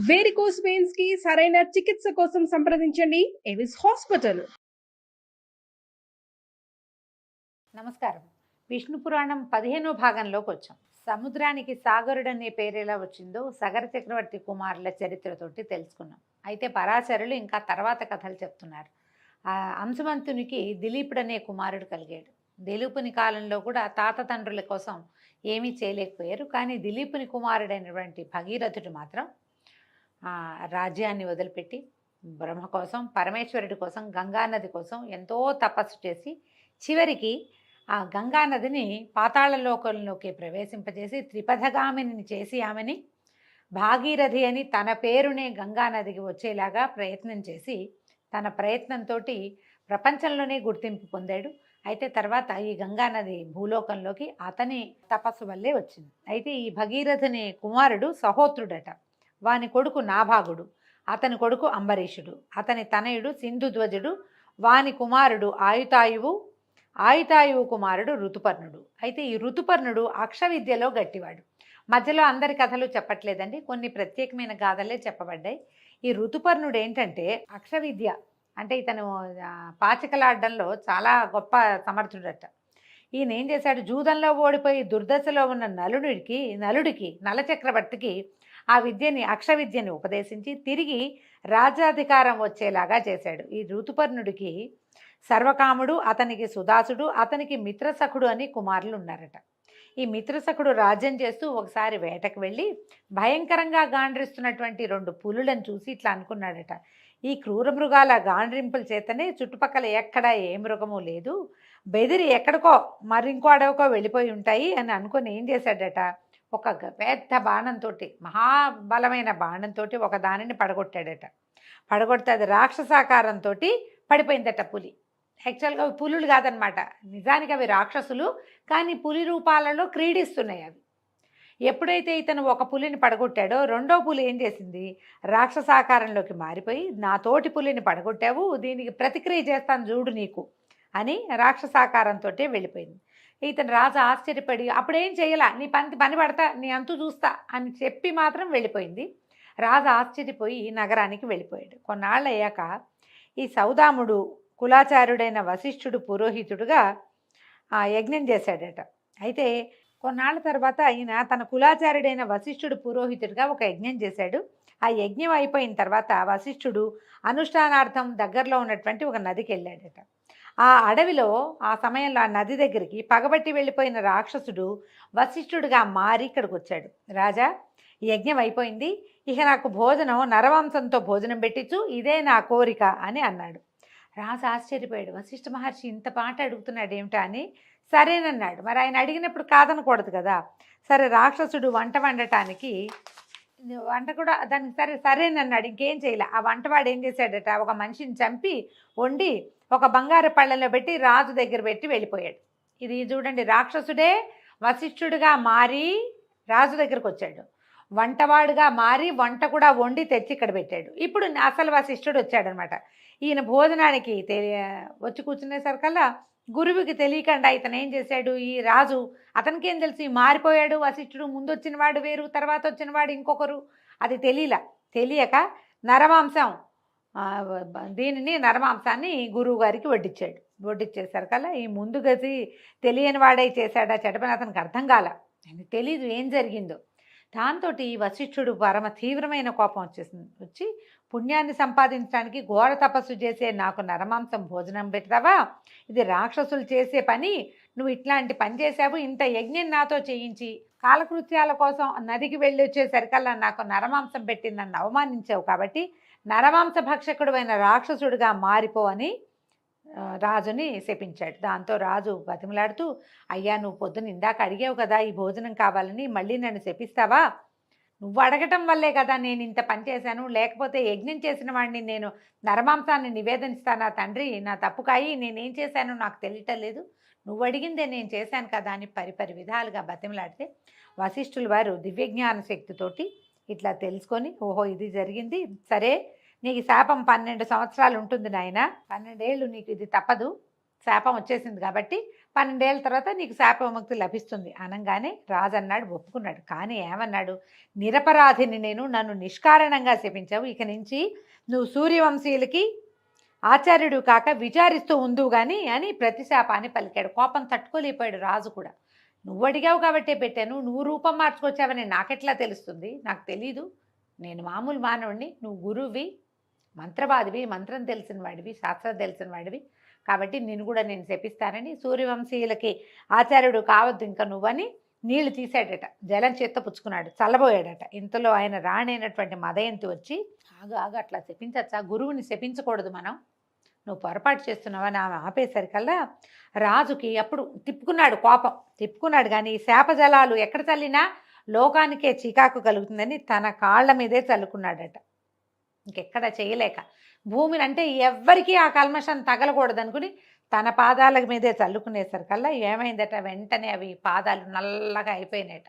Varicose veins కి సరైన చికిత్స కోసం సంప్రదించండి ఎవిస్ హాస్పిటల్. నమస్కారం. విష్ణు పురాణం 15వ భాగంలోకి వచ్చాం. సముద్రానికి సాగరుడు అనే పేరు ఎలా వచ్చిందో సగర చక్రవర్తి కుమారుల చరిత్రతోటి తెలుసుకున్నాం. అయితే పరాశరులు ఇంకా తర్వాత కథలు చెప్తున్నారు. అంశుమంతునికి దిలీపుడు అనే కుమారుడు కలిగాడు. దిలీపుని కాలంలో కూడా తాత తండ్రుల కోసం ఏమీ చేయలేకపోయారు. కానీ దిలీపుని కుమారుడైనటువంటి భగీరథుడు మాత్రం రాజ్యాన్ని వదిలిపెట్టి బ్రహ్మ కోసం, పరమేశ్వరుడి కోసం, గంగానది కోసం ఎంతో తపస్సు చేసి చివరికి ఆ గంగానదిని పాతాళలోకంలోకి ప్రవేశింపజేసి త్రిపథగామిని చేసి ఆమెని భాగీరథి అని తన పేరునే గంగానదికి వచ్చేలాగా ప్రయత్నం చేసి తన ప్రయత్నంతో ప్రపంచంలోనే గుర్తింపు పొందాడు. అయితే తర్వాత ఈ గంగానది భూలోకంలోకి అతని తపస్సు వల్లే వచ్చింది. అయితే ఈ భగీరథుని కుమారుడు సహోత్రుడట. వాని కొడుకు నాభాగుడు, అతని కొడుకు అంబరీషుడు, అతని తనయుడు సింధుధ్వజుడు, వాని కుమారుడు ఆయుతాయువు కుమారుడు ఋతుపర్ణుడు. అయితే ఈ ఋతుపర్ణుడు అక్షవిద్యలో గట్టివాడు. మధ్యలో అందరి కథలు చెప్పట్లేదండి, కొన్ని ప్రత్యేకమైన గాథలే చెప్పబడ్డాయి. ఈ ఋతుపర్ణుడు ఏంటంటే అక్షవిద్య అంటే ఇతను పాచికలాడడంలో చాలా గొప్ప సమర్థుడట. ఈయన ఏం చేశాడు, జూదంలో ఓడిపోయి దుర్దశలో ఉన్న నలుడికి నలచక్రవర్తికి ఆ విద్యని అక్షవిద్యని ఉపదేశించి తిరిగి రాజ్యాధికారం వచ్చేలాగా చేశాడు. ఈ ఋతుపర్ణుడికి సర్వకాముడు, అతనికి సుదాసుడు, అతనికి మిత్రసఖుడు అని కుమారులు ఉన్నారట. ఈ మిత్రసఖుడు రాజ్యం చేస్తూ ఒకసారి వేటకు వెళ్ళి భయంకరంగా గాండ్రిస్తున్నటువంటి 2 పులులను చూసి ఇట్లా అనుకున్నాడట, ఈ క్రూర మృగాల గాండ్రింపుల చేతనే చుట్టుపక్కల ఎక్కడ ఏ మృగము లేదు, బెదిరి ఎక్కడికో మరింకో అడవికో వెళ్ళిపోయి ఉంటాయి అని అనుకుని ఏం చేశాడట, ఒక పెద్ద బాణంతో, మహాబలమైన బాణంతో ఒక దానిని పడగొట్టాడట. పడగొడితే అది రాక్షసాకారంతో పడిపోయిందట పులి. యాక్చువల్గా అవి పులులు కాదనమాట, నిజానికి అవి రాక్షసులు, కానీ పులి రూపాలలో క్రీడిస్తున్నాయి అవి. ఎప్పుడైతే ఇతను ఒక పులిని పడగొట్టాడో రెండో పులి ఏం చేసింది, రాక్షసాకారంలోకి మారిపోయి నా తోటి పులిని పడగొట్టావు, దీనికి ప్రతిక్రియ చేస్తాను చూడు నీకు అని రాక్షసాకారంతో వెళ్ళిపోయింది. ఇతను రాజు ఆశ్చర్యపడి అప్పుడేం చేయాల, నీ పని పడతా, నీ అంతు చూస్తా అని చెప్పి మాత్రం వెళ్ళిపోయింది. రాజు ఆశ్చర్యపోయి నగరానికి వెళ్ళిపోయాడు. కొన్నాళ్ళు అయ్యాక ఈ సౌదాముడు కులాచారుడైన వశిష్ఠుడు పురోహితుడుగా యజ్ఞం చేశాడట. అయితే కొన్నాళ్ళ తర్వాత ఈయన తన కులాచారుడైన వశిష్ఠుడు పురోహితుడిగా ఒక యజ్ఞం చేశాడు. ఆ యజ్ఞం అయిపోయిన తర్వాత వశిష్ఠుడు అనుష్ఠానార్థం దగ్గరలో ఉన్నటువంటి ఒక నదికి వెళ్ళాడట. ఆ అడవిలో ఆ సమయంలో ఆ నది దగ్గరికి పగబట్టి వెళ్ళిపోయిన రాక్షసుడు వశిష్ఠుడిగా మారి ఇక్కడికి వచ్చాడు. రాజా, యజ్ఞం అయిపోయింది, ఇక నాకు భోజనం నరవంశంతో భోజనం పెట్టించు, ఇదే నా కోరిక అని అన్నాడు. రాజు ఆశ్చర్యపోయాడు, వశిష్ఠ మహర్షి ఇంత మాట అడుగుతున్నాడు ఏమిటా అని. సరేనన్నాడు. మరి ఆయన అడిగినప్పుడు కాదనకూడదు కదా. సరే, రాక్షసుడు వంట వండటానికి వంట కూడా దానికి సరేనన్నాడు. ఇంకేం చేయలే. ఆ వంటవాడు ఏం చేశాడట, ఒక మనిషిని చంపి వండి ఒక బంగారు పళ్ళెంలో పెట్టి రాజు దగ్గర పెట్టి వెళ్ళిపోయాడు. ఇది చూడండి, రాక్షసుడే వశిష్ఠుడిగా మారి రాజు దగ్గరకు వచ్చాడు, వంటవాడుగా మారి వంట కూడా వండి తెచ్చి ఇక్కడ పెట్టాడు. ఇప్పుడు అసలు వశిష్ఠుడు వచ్చాడనమాట. ఈయన భోజనానికి వచ్చి కూర్చునేసరికల్లా గురువుకి తెలియకుండా ఇతను ఏం చేశాడు, ఈ రాజు అతనికి ఏం తెలుసు, మారిపోయాడు వశిష్ఠుడు, ముందు వచ్చిన వాడు వేరు, తర్వాత వచ్చిన వాడు ఇంకొకరు, అది తెలియక నరమాంసం నరమాంసాన్ని గురువు గారికి వడ్డించేసరికల్లా ఈ ముందు గది తెలియని వాడై చేశాడా చెడపని అతనికి అర్థం కాల, తెలీదు ఏం జరిగిందో. దాంతో వశిష్ఠుడు పరమ తీవ్రమైన కోపం వచ్చి పుణ్యాన్ని సంపాదించడానికి ఘోర తపస్సు చేసే నాకు నరమాంసం భోజనం పెడతావా, ఇది రాక్షసులు చేసే పని, నువ్వు ఇట్లాంటి పని చేసావు, ఇంత యజ్ఞం నాతో చేయించి కాలకృత్యాల కోసం నదికి వెళ్ళి వచ్చేసరికల్లా నాకు నరమాంసం పెట్టి నన్ను అవమానించావు, కాబట్టి నరమాంస భక్షకుడు అయిన రాక్షసుడిగా మారిపో అని రాజుని శపించాడు. దాంతో రాజు బతిమలాడుతూ, అయ్యా, నువ్వు పొద్దున ఇందాక అడిగావు కదా ఈ భోజనం కావాలని, మళ్ళీ నన్ను శపిస్తావా, నువ్వు అడగటం వల్లే కదా నేను ఇంత పని చేశాను, లేకపోతే యజ్ఞం చేసిన వాడిని నేను నరమాంసాన్ని నివేదనిస్తానా తండ్రి, నా తప్పుకాయి, నేనేం చేశానో నాకు తెలియటం లేదు, నువ్వు అడిగిందే నేను చేశాను కదా అని పరిపరి విధాలుగా బతిమలాడితే వశిష్ఠుల వారు దివ్యజ్ఞాన శక్తితోటి ఇట్లా తెలుసుకొని, ఓహో ఇది జరిగింది, సరే నీకు శాపం 12 సంవత్సరాలు ఉంటుంది నాయన, 12 ఏళ్ళు నీకు ఇది తప్పదు, శాపం వచ్చేసింది కాబట్టి 12 ఏళ్ళ తర్వాత నీకు శాప విముక్తి లభిస్తుంది అనగానే రాజు అన్నాడు, ఒప్పుకున్నాడు. కానీ ఏమన్నాడు, నిరపరాధిని నేను, నన్ను నిష్కారణంగా శపించావు, ఇక నుంచి నువ్వు సూర్యవంశీయులకి ఆచార్యుడు కాక విచారిస్తూ ఉందువు గాని అని ప్రతిశాపాన్ని పలికాడు. కోపం తట్టుకోలేకపోయాడు రాజు కూడా. నువ్వు అడిగావు కాబట్టే పెట్టాను, నువ్వు రూపం మార్చుకొచ్చావని నాకెట్లా తెలుస్తుంది, నాకు తెలీదు, నేను మామూలు మానవుడిని, నువ్వు గురువువి, మంత్రవాదివి, మంత్రం తెలిసిన వాడివి, శాస్త్రం తెలిసిన వాడివి, కాబట్టి నిన్ను కూడా నేను శపిస్తానని సూర్యవంశీయులకి ఆచార్యుడు కావద్దు ఇంకా నువ్వని నీళ్లు తీసాడట, జలం చేత్తో పుచ్చుకున్నాడు, చల్లబోయాడట. ఇంతలో ఆయన రాణైనటువంటి మదయంతి వచ్చి, ఆగు ఆగు, అట్లా శపించచ్చా, గురువుని శపించకూడదు మనం, నువ్వు పొరపాటు చేస్తున్నావని ఆమె ఆపేసరికల్లా రాజుకి అప్పుడు తిప్పుకున్నాడు, కోపం తిప్పుకున్నాడు. కానీ ఈ శాపజలాలు ఎక్కడ చల్లినా లోకానికే చికాకు కలుగుతుందని తన కాళ్ళ మీదే చల్లుకున్నాడట. ఇంకెక్కడ చేయలేక భూమిని అంటే ఎవ్వరికీ ఆ కల్మషం తగలకూడదు అనుకుని తన పాదాల మీదే చల్లుకునేసరికల్లా ఏమైందట, వెంటనే అవి పాదాలు నల్లగా అయిపోయినాయట,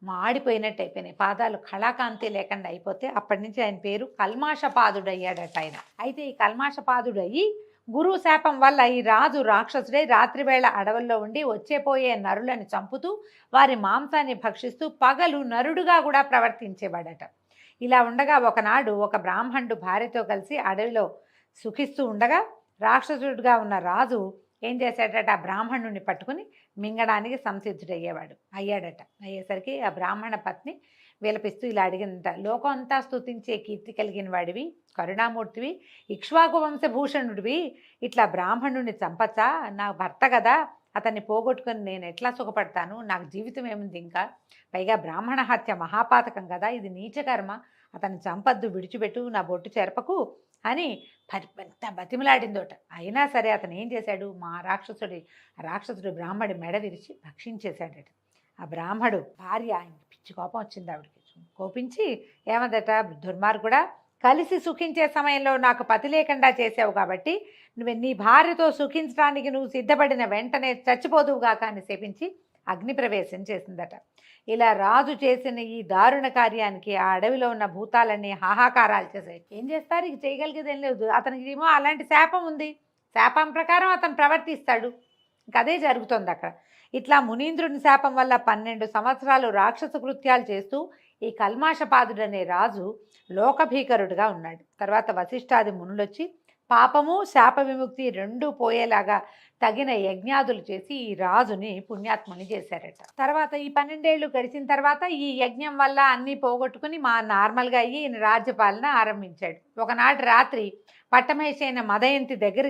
మాడిపోయినట్టు అయిపోయినాయి, పాదాలు కళాకాంతి లేకుండా అయిపోతే అప్పటి నుంచి ఆయన పేరు కల్మాషపాదుడు అయ్యాడట ఆయన. అయితే ఈ కల్మాషపాదుడు అయ్యి గురువు శాపం వల్ల ఈ రాజు రాక్షసుడై రాత్రివేళ అడవుల్లో ఉండి వచ్చేపోయే నరులను చంపుతూ వారి మాంసాన్ని భక్షిస్తూ పగలు నరుడుగా కూడా ప్రవర్తించేవాడట. ఇలా ఉండగా ఒకనాడు ఒక బ్రాహ్మణుడు భార్యతో కలిసి అడవిలో సుఖిస్తూ ఉండగా రాక్షసుడిగా ఉన్న రాజు ఏం చేశాడట, ఆ బ్రాహ్మణుడిని పట్టుకుని మింగడానికి అయ్యాడట. అయ్యేసరికి ఆ బ్రాహ్మణ పత్ని విలపిస్తూ ఇలా అడిగిందట, లోకం అంతా స్తుతించే కీర్తి కలిగిన వాడివి, కరుణామూర్తివి, ఇక్ష్వాకు వంశభూషణుడివి, ఇట్లా బ్రాహ్మణుడిని చంపచ్చా, నా భర్త కదా, అతన్ని పోగొట్టుకొని నేను ఎట్లా సుఖపడతాను, నాకు జీవితం ఏముంది ఇంకా, పైగా బ్రాహ్మణ హత్య మహాపాతకం కదా, ఇది నీచకర్మ, అతన్ని చంపద్దు, విడిచిపెట్టు, నా బొట్టు చెరపకు అని బతిమలాడిందోట. అయినా సరే అతను ఏం చేశాడు, రాక్షసుడు బ్రాహ్మడి మెడ విరిచి భక్షించేశాడట. ఆ బ్రాహ్మడు భార్య ఆయనకి పిచ్చి కోపం వచ్చింది, ఆవిడకి కోపించి ఏమందట, దుర్మార్గుడా, కలిసి సుఖించే సమయంలో నాకు పతి లేకుండా చేసావు కాబట్టి నీ భార్యతో సుఖించడానికి నువ్వు సిద్ధపడిన వెంటనే చచ్చిపోదువుగాక అని శపించి అగ్నిప్రవేశం చేసిందట. ఇలా రాజు చేసిన ఈ దారుణ కార్యానికి ఆ అడవిలో ఉన్న భూతాలన్నీ హాహాకారాలు చేశాయి. ఏం చేస్తారు, ఇక చేయగలిగేది ఏం లేదు, అతనికి ఏమో అలాంటి శాపం ఉంది, శాపం ప్రకారం అతను ప్రవర్తిస్తాడు, ఇంక అదే జరుగుతుంది అక్కడ. ఇట్లా మునీంద్రుని శాపం వల్ల 12 సంవత్సరాలు రాక్షస కృత్యాలు చేస్తూ ఈ కల్మాషపాదుడనే రాజు లోకభీకరుడుగా ఉన్నాడు. తర్వాత వశిష్ఠాది మునులొచ్చి పాపము శాప విముక్తి రెండూ పోయేలాగా తగిన యజ్ఞాదులు చేసి ఈ రాజుని పుణ్యాత్ముని చేశారట. తర్వాత ఈ 12 ఏళ్ళు గడిచిన తర్వాత ఈ యజ్ఞం వల్ల అన్నీ పోగొట్టుకుని నార్మల్గా అయ్యి ఈయన రాజ్యపాలన ఆరంభించాడు. ఒకనాటి రాత్రి పట్టమేసైన మదయంతి దగ్గర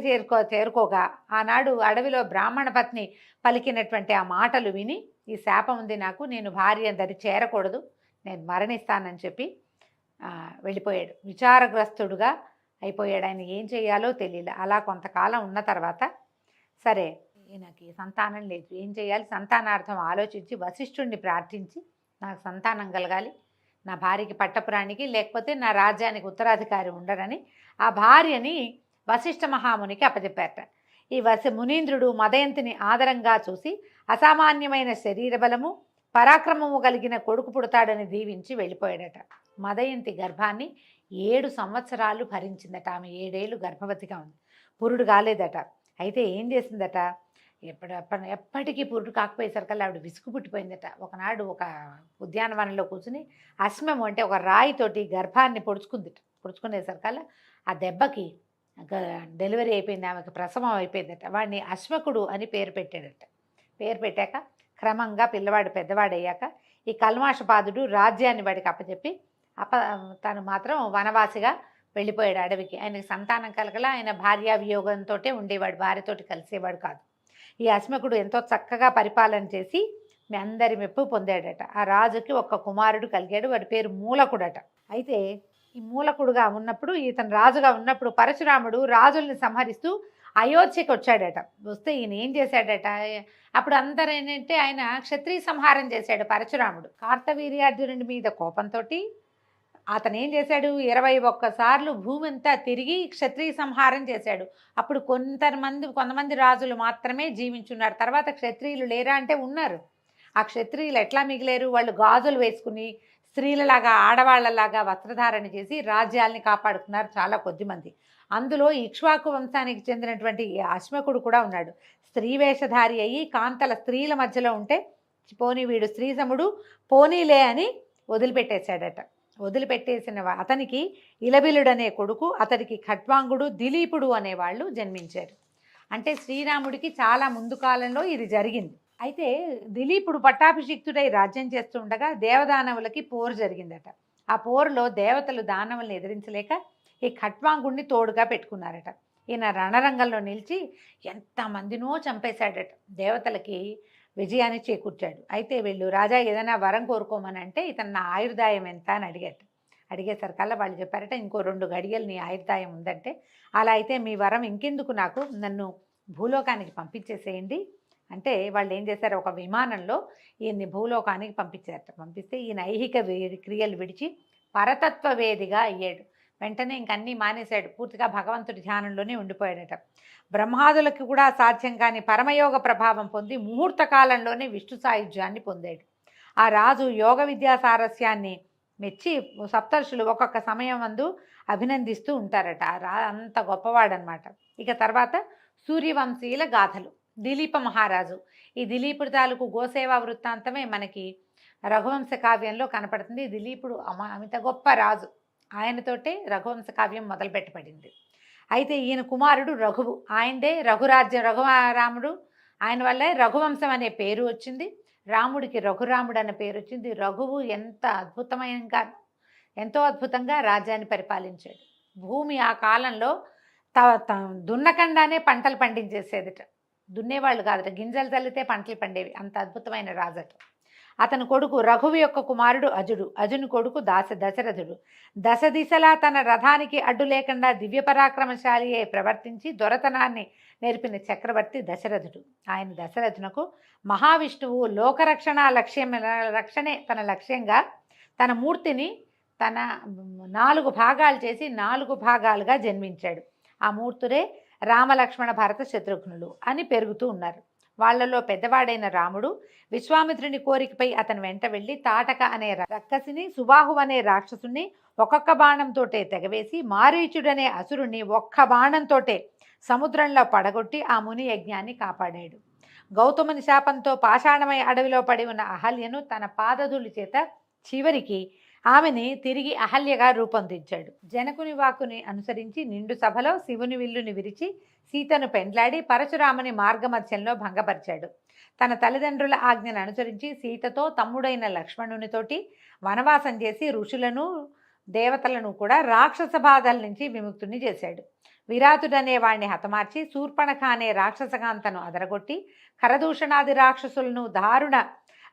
చేరుకోగా ఆనాడు అడవిలో బ్రాహ్మణ పత్ని పలికినటువంటి ఆ మాటలు విని, ఈ శాపం ఉంది నాకు, నేను భార్య దరి చేరకూడదు, నేను మరణిస్తానని చెప్పి వెళ్ళిపోయాడు. విచారగ్రస్తుడుగా అయిపోయాడు. ఆయన ఏం చేయాలో తెలియలే. అలా కొంతకాలం ఉన్న తర్వాత సరే ఈయనకి సంతానం లేదు, ఏం చేయాలి, సంతానార్థం ఆలోచించి వశిష్ఠుడిని ప్రార్థించి నాకు సంతానం కలగాలి, నా భార్యకి పట్టపురాణికి లేకపోతే నా రాజ్యానికి ఉత్తరాధికారి ఉండరని ఆ భార్యని వశిష్ఠ మహామునికి అప్పచెప్పారట. ఈ మునీంద్రుడు మదయంతిని ఆదరంగా చూసి అసామాన్యమైన శరీర బలము పరాక్రమము కలిగిన కొడుకు పుడతాడని దీవించి వెళ్ళిపోయాడట. మదయంతి గర్భాన్ని 7 సంవత్సరాలు భరించిందట. ఆమె 7 ఏళ్ళు గర్భవతిగా ఉంది, పురుడు కాలేదట. అయితే ఏం చేసిందట, ఎప్పటికీ పురుడు కాకపోయేసరికల్లా ఆవిడ విసుగు పుట్టిపోయిందట. ఒకనాడు ఒక ఉద్యానవనంలో కూర్చుని అశ్మము అంటే ఒక రాయితోటి గర్భాన్ని పొడుచుకునేసరికల్లా ఆ దెబ్బకి డెలివరీ అయిపోయింది, ఆమెకు ప్రసవం అయిపోయిందట. వాడిని అశ్మకుడు అని పేరు పెట్టాడట. పేరు పెట్టాక క్రమంగా పిల్లవాడు పెద్దవాడయ్యాక ఈ కల్మాషపాదుడు రాజ్యాన్ని వాడికి అప్పచెప్పి తను మాత్రం వనవాసిగా వెళ్ళిపోయాడు అడవికి. ఆయనకి సంతానం కలగల, ఆయన భార్యా వియోగంతో ఉండేవాడు, భార్యతోటి కలిసేవాడు కాదు. ఈ అశ్మకుడు ఎంతో చక్కగా పరిపాలన చేసి మీ అందరి మెప్పు పొందాడట. ఆ రాజుకి ఒక కుమారుడు కలిగాడు, వాడి పేరు మూలకుడట. అయితే ఈ మూలకుడుగా ఉన్నప్పుడు, ఇతను రాజుగా ఉన్నప్పుడు పరశురాముడు రాజుల్ని సంహరిస్తూ అయోధ్యకి వచ్చాడట. వస్తే ఈయన ఏం చేశాడట, అప్పుడు అందరూ ఏంటంటే ఆయన క్షత్రియ సంహారం చేశాడు పరశురాముడు. కార్తవీర్యార్జునుడి మీద కోపంతో అతను ఏం చేశాడు, 21 సార్లు భూమి అంతా తిరిగి క్షత్రియ సంహారం చేశాడు. అప్పుడు కొంతమంది రాజులు మాత్రమే జీవించున్నారు. తర్వాత క్షత్రియులు లేరా అంటే ఉన్నారు. ఆ క్షత్రియులు ఎట్లా మిగిలేరు, వాళ్ళు గాజులు వేసుకుని స్త్రీలలాగా ఆడవాళ్లలాగా వస్త్రధారణ చేసి రాజ్యాల్ని కాపాడుకున్నారు చాలా కొద్దిమంది. అందులో ఇక్ష్వాకు వంశానికి చెందినటువంటి ఈ అశ్మకుడు కూడా ఉన్నాడు. స్త్రీ వేషధారి అయ్యి కాంతల స్త్రీల మధ్యలో ఉంటే పోనీ వీడు స్త్రీసముడు పోనీలే అని వదిలిపెట్టేశాడట. వదిలిపెట్టేసిన అతనికి ఇలబిలుడనే కొడుకు, అతడికి ఖట్వాంగుడు, దిలీపుడు అనేవాళ్ళు జన్మించారు. అంటే శ్రీరాముడికి చాలా ముందు కాలంలో ఇది జరిగింది. అయితే దిలీపుడు పట్టాభిషిక్తుడై రాజ్యం చేస్తూ ఉండగా దేవదానవులకి పోరు జరిగిందట. ఆ పోరులో దేవతలు దానవుల్ని ఎదిరించలేక ఈ ఖట్వాంగుడిని తోడుగా పెట్టుకున్నారట. ఈయన రణరంగంలో నిలిచి ఎంతమందినో చంపేశాడట. దేవతలకి విజయాన్ని చేకూర్చాడు. అయితే వీళ్ళు రాజా ఏదైనా వరం కోరుకోమని అంటే ఇతను నా ఆయుర్దాయం ఎంత అని అడిగాట. అడిగేసరికల్లా వాళ్ళు చెప్పారట, ఇంకో 2 గడియలు నీ ఆయుర్దాయం ఉందంటే, అలా అయితే మీ వరం ఇంకెందుకు, నాకు నన్ను భూలోకానికి పంపించేసేయండి అంటే వాళ్ళు ఏం చేశారు, ఒక విమానంలో ఈయన్ని భూలోకానికి పంపించారట. పంపిస్తే ఈయన ఐహిక క్రియలు విడిచి పరతత్వ వేదిగా అయ్యాడు. వెంటనే ఇంకన్నీ మానేశాడు. పూర్తిగా భగవంతుడి ధ్యానంలోనే ఉండిపోయాడట. బ్రహ్మాదులకు కూడా సాధ్యం కాని పరమయోగ ప్రభావం పొంది ముహూర్త కాలంలోనే విష్ణు సాయుధ్యాన్ని పొందాడు. ఆ రాజు యోగ విద్యా సారస్యాన్ని మెచ్చి సప్తర్షులు ఒక్కొక్క సమయం అందు అభినందిస్తూ ఉంటారట. అంత గొప్పవాడనమాట. ఇక తర్వాత సూర్యవంశీయుల గాథలు. దిలీప మహారాజు. ఈ దిలీపుడి తాలూకు గోసేవా వృత్తాంతమే మనకి రఘువంశ కావ్యంలో కనపడుతుంది. దిలీపుడు అమిత గొప్ప రాజు. ఆయనతోటే రఘువంశ కావ్యం మొదలుపెట్టబడింది. అయితే ఈయన కుమారుడు రఘువు. ఆయనదే రఘురాజ్యం, రఘురాముడు. ఆయన వల్లే రఘువంశం అనే పేరు వచ్చింది. రాముడికి రఘురాముడు అనే పేరు వచ్చింది. రఘువు ఎంతో అద్భుతంగా రాజ్యాన్ని పరిపాలించాడు. భూమి ఆ కాలంలో దున్నకుండానే పంటలు పండించేసేదిట. దున్నేవాళ్ళు కాదట, గింజలు చల్లితే పంటలు పండేవి. అంత అద్భుతమైన రాజట. అతని కొడుకు రఘువు యొక్క కుమారుడు అజుడు. అజుని కొడుకు దశరథుడు. దశ దిశలా తన రథానికి అడ్డు లేకుండా దివ్య పరాక్రమశాలి అయి ప్రవర్తించి దొరతనాన్ని నేర్పిన చక్రవర్తి దశరథుడు. ఆయన దశరథునకు మహావిష్ణువు రక్షణే తన లక్ష్యంగా తన మూర్తిని తన 4 భాగాలు చేసి 4 భాగాలుగా జన్మించాడు. ఆ మూర్తులే రామలక్ష్మణ భరత శత్రుఘ్నులు అని పెరుగుతూ ఉన్నారు. వాళ్లలో పెద్దవాడైన రాముడు విశ్వామిత్రుని కోరికపై అతను వెంట వెళ్ళి తాటక అనే రక్కసిని, సుబాహు అనే రాక్షసుని ఒక్కొక్క బాణంతోటే తెగవేసి మారీచుడనే అసురుణ్ణి ఒక్క బాణంతోటే సముద్రంలో పడగొట్టి ఆ ముని యజ్ఞాన్ని కాపాడాడు. గౌతముని శాపంతో పాషాణమై అడవిలో పడి ఉన్న అహల్యను తన పాదధూళి చేత చివరికి ఆమెని తిరిగి అహల్యగా రూపొందించాడు. జనకుని వాక్కుని అనుసరించి నిండు సభలో శివుని విల్లుని విరిచి సీతను పెండ్లాడి పరశురాముని మార్గమధ్యంలో భంగపరిచాడు. తన తల్లిదండ్రుల ఆజ్ఞను అనుసరించి సీతతో తమ్ముడైన లక్ష్మణునితోటి వనవాసం చేసి ఋషులను దేవతలను కూడా రాక్షస బాధల నుంచి విముక్తుని చేశాడు. విరాతుడనే వాణ్ణి హతమార్చి శూర్పణఖ అనే రాక్షసకాంతను అదరగొట్టి ఖరదూషణాది రాక్షసులను దారుణ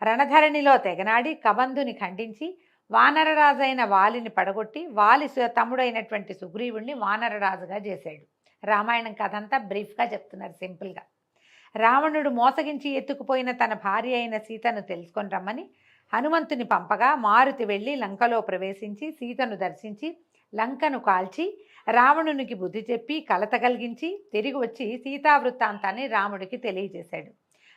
రణధరణిలో తెగనాడి కబంధుని ఖండించి వానరరాజైన వాలిని పడగొట్టి వాలి తమ్ముడైనటువంటి సుగ్రీవుణ్ణి వానరరాజుగా చేశాడు. రామాయణం కథ అంతా బ్రీఫ్గా చెప్తున్నారు, సింపుల్గా. రావణుడు మోసగించి ఎత్తుకుపోయిన తన భార్య అయిన సీతను తెలుసుకొని రమ్మని హనుమంతుని పంపగా మారుతి వెళ్ళి లంకలో ప్రవేశించి సీతను దర్శించి లంకను కాల్చి రావణునికి బుద్ధి చెప్పి కలత కలిగించి తిరిగి వచ్చి సీతావృత్తాంతాన్ని రాముడికి తెలియజేశాడు.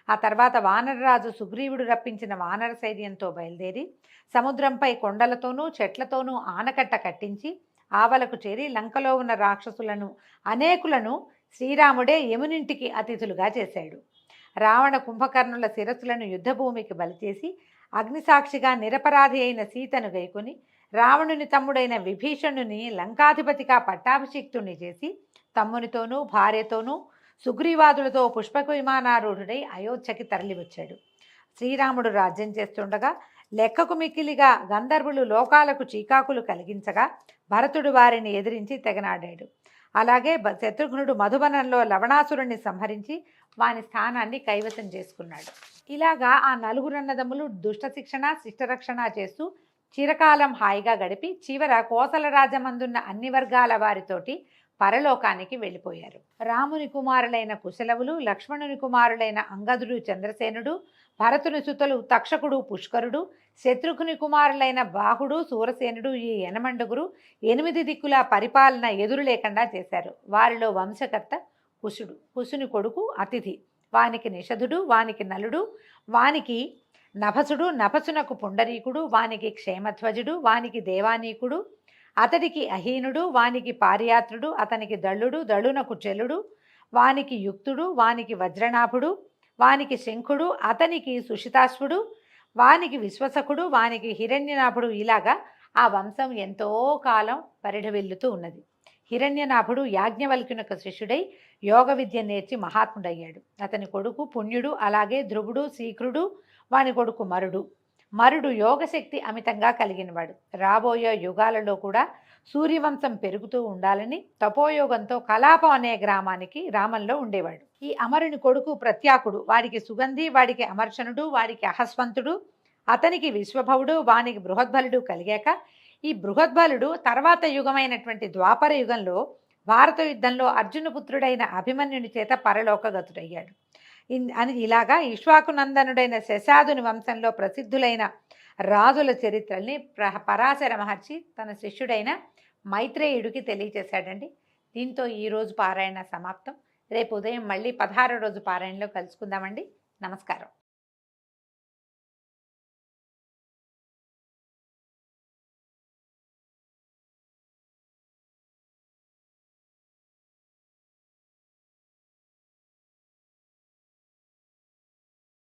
ఆ తర్వాత వానరరాజు సుగ్రీవుడు రప్పించిన వానర సైన్యంతో బయలుదేరి సముద్రంపై కొండలతోనూ చెట్లతోనూ ఆనకట్ట కట్టించి ఆవలకు చేరి లంకలో ఉన్న రాక్షసులను అనేకులను శ్రీరాముడే యమునింటికి అతిథులుగా చేశాడు. రావణ కుంభకర్ణుల శిరస్సులను యుద్ధభూమికి బలిచేసి అగ్నిసాక్షిగా నిరపరాధి అయిన సీతను గైకొని రావణుని తమ్ముడైన విభీషణుని లంకాధిపతిగా పట్టాభిషిక్తుణ్ణి చేసి తమ్మునితోనూ భార్యతోనూ సుగ్రీవాదులతో పుష్పక విమానారూఢుడై అయోధ్యకి తరలివచ్చాడు. శ్రీరాముడు రాజ్యం చేస్తుండగా లెక్కకు మిక్కిలిగా గంధర్వులు లోకాలకు చీకాకులు కలిగించగా భరతుడు వారిని ఎదిరించి తెగనాడాడు. అలాగే శత్రుఘ్నుడు మధుబనంలో లవణాసురుణ్ణి సంహరించి వాని స్థానాన్ని కైవసం చేసుకున్నాడు. ఇలాగా ఆ 4 అన్నదమ్ములు దుష్ట శిక్షణ శిష్టరక్షణ చేస్తూ చిరకాలం హాయిగా గడిపి చివర కోసల రాజమందున్న అన్ని వర్గాల వారితోటి పరలోకానికి వెళ్ళిపోయారు. రాముని కుమారులైన కుశలవులు, లక్ష్మణుని కుమారులైన అంగదుడు చంద్రసేనుడు, భరతుని సుతలు తక్షకుడు పుష్కరుడు, శత్రుఘ్ని కుమారులైన బాహుడు సూరసేనుడు ఈ 8 దిక్కుల పరిపాలన ఎదురు లేకుండా చేశారు. వారిలో వంశకర్త కుశుడు. కుశుని కొడుకు అతిథి, వానికి నిషధుడు, వానికి నలుడు, వానికి నభసుడు నభసునకు పుండరీకుడు, వానికి క్షేమధ్వజుడు, వానికి దేవానీకుడు, అతడికి అహీనుడు, వానికి పారియాత్రుడు, అతనికి దళుడు, దళునకు చెలుడు, వానికి యుక్తుడు, వానికి వజ్రనాభుడు, వానికి శంఖుడు, అతనికి సుషితాశ్వుడు, వానికి విశ్వసకుడు, వానికి హిరణ్యనాభుడు. ఇలాగా ఆ వంశం ఎంతో కాలం పరిఢవిల్లుతూ ఉన్నది. హిరణ్యనాభుడు యాజ్ఞవల్క్యునకు శిష్యుడై యోగ విద్య నేర్చి మహాత్ముడయ్యాడు. అతని కొడుకు పుణ్యుడు, అలాగే ధ్రువుడు, శీఘ్రుడు, వాని కొడుకు మరుడు. మరుడు యోగశక్తి అమితంగా కలిగినవాడు. రాబోయే యుగాలలో కూడా సూర్యవంశం పెరుగుతూ ఉండాలని తపోయోగంతో కలాపం అనే గ్రామానికి రామంలో ఉండేవాడు. ఈ అమరుని కొడుకు ప్రత్యాకుడు, వాడికి సుగంధి, వాడికి అమర్షణుడు, వాడికి అహస్వంతుడు, అతనికి విశ్వభవుడు, వానికి బృహద్బలుడు కలిగాక ఈ బృహద్బలుడు తర్వాత యుగమైనటువంటి ద్వాపర యుగంలో భారత యుద్ధంలో అర్జునపుత్రుడైన అభిమన్యుని చేత పరలోకగతుడయ్యాడు. అని ఇలాగా ఇక్ష్వాకునందనుడైన శశాదుని వంశంలో ప్రసిద్ధులైన రాజుల చరిత్రల్ని పరాశర మహర్షి తన శిష్యుడైన మైత్రేయుడికి తెలియచేశాడండి. దీంతో ఈరోజు పారాయణ సమాప్తం. రేపు ఉదయం మళ్ళీ 16వ రోజు పారాయణలో కలుసుకుందామండి. నమస్కారం.